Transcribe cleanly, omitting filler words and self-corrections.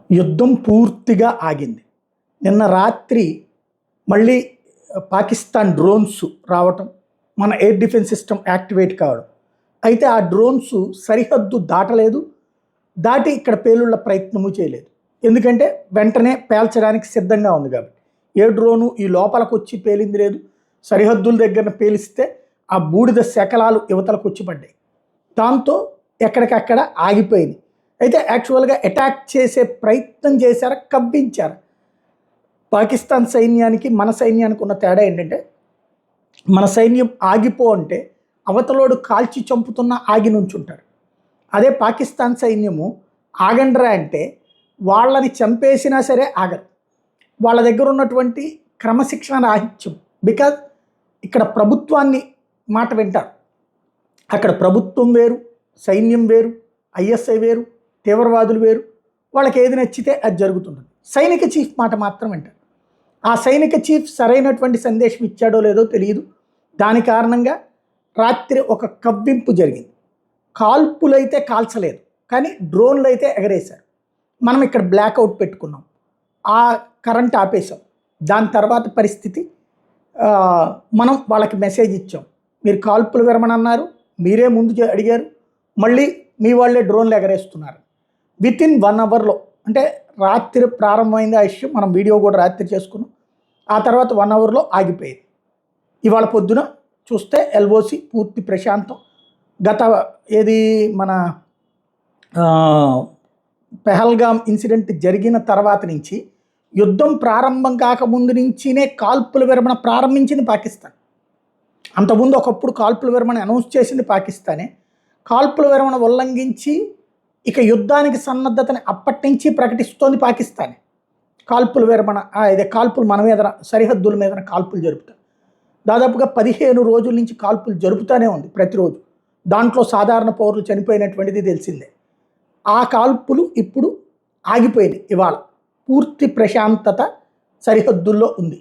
యుద్ధం పూర్తిగా ఆగింది. నిన్న రాత్రి మళ్ళీ పాకిస్తాన్ డ్రోన్స్ రావటం, మన ఎయిర్ డిఫెన్స్ సిస్టమ్ యాక్టివేట్ కావడం. అయితే ఆ డ్రోన్స్ సరిహద్దు దాటలేదు, దాటి ఇక్కడ పేలుళ్ల ప్రయత్నము చేయలేదు. ఎందుకంటే వెంటనే పేల్చడానికి సిద్ధంగా ఉంది కాబట్టి. ఏ డ్రోను ఈ లోపలికి వచ్చి పేలింది లేదు. సరిహద్దుల దగ్గర పేలిస్తే ఆ బూడిద శకలాలు యువతలకు వచ్చి పడ్డాయి. దాంతో ఎక్కడికక్కడ ఆగిపోయింది. అయితే యాక్చువల్గా అటాక్ చేసే ప్రయత్నం చేశారా, కవ్వించారు. పాకిస్తాన్ సైన్యానికి మన సైన్యానికి ఉన్న తేడా ఏంటంటే, మన సైన్యం ఆగిపో అంటే అవతలోడు కాల్చి చంపుతున్న ఆగి నుంచుంటారు. అదే పాకిస్తాన్ సైన్యము ఆగండ్రా అంటే వాళ్ళని చంపేసినా సరే ఆగరు. వాళ్ళ దగ్గర ఉన్నటువంటి క్రమశిక్షణ రాహిత్యం. బికాజ్ ఇక్కడ ప్రభుత్వాన్ని మాట వింటారు. అక్కడ ప్రభుత్వం వేరు, సైన్యం వేరు, ఐఎస్ఐ వేరు, తీవ్రవాదులు వేరు. వాళ్ళకి ఏది నచ్చితే అది జరుగుతుంది. సైనిక చీఫ్ మాట మాత్రం వింటారు. ఆ సైనిక చీఫ్ సరైనటువంటి సందేశం ఇచ్చాడో లేదో తెలియదు. దాని కారణంగా రాత్రి ఒక కవ్వింపు జరిగింది. కాల్పులైతే కాల్చలేదు, కానీ డ్రోన్లు అయితే ఎగరేశారు. మనం ఇక్కడ బ్లాక్అవుట్ పెట్టుకున్నాం, ఆ కరెంట్ ఆపేసాం. దాని తర్వాత పరిస్థితి మనం వాళ్ళకి మెసేజ్ ఇచ్చాం, మీరు కాల్పులు విరమణ అన్నారు, మీరే ముందు అడిగారు, మళ్ళీ మీ వాళ్ళే డ్రోన్లు ఎగరేస్తున్నారు. వితిన్ 1 అవర్లో, అంటే రాత్రి ప్రారంభమైంది ఆ ఇష్యూ. మనం వీడియో కూడా రాత్రి చేసుకున్నాం. ఆ తర్వాత 1 అవర్లో ఆగిపోయింది. ఇవాళ పొద్దున చూస్తే ఎల్ఓసి పూర్తి ప్రశాంతం. గత ఏది మన పెహల్గామ్ ఇన్సిడెంట్ జరిగిన తర్వాత నుంచి, యుద్ధం ప్రారంభం కాకముందు నుంచినే కాల్పుల విరమణ ప్రారంభించింది పాకిస్తాన్. అంతకుముందు ఒకప్పుడు కాల్పుల విరమణ అనౌన్స్ చేసింది పాకిస్తానే. కాల్పుల విరమణ ఉల్లంఘించి ఇక యుద్ధానికి సన్నద్ధతని అప్పటి నుంచి ప్రకటిస్తోంది పాకిస్తానే. కాల్పుల విరమణ, ఇదే కాల్పులు మన మీద సరిహద్దుల మీద కాల్పులు జరుపుతారు. దాదాపుగా 15 రోజుల నుంచి కాల్పులు జరుపుతూనే ఉంది ప్రతిరోజు. దాంట్లో సాధారణ పౌరులు చనిపోయినటువంటిది తెలిసిందే. ఆ కాల్పులు ఇప్పుడు ఆగిపోయినాయి. ఇవాళ పూర్తి ప్రశాంతత సరిహద్దుల్లో ఉంది.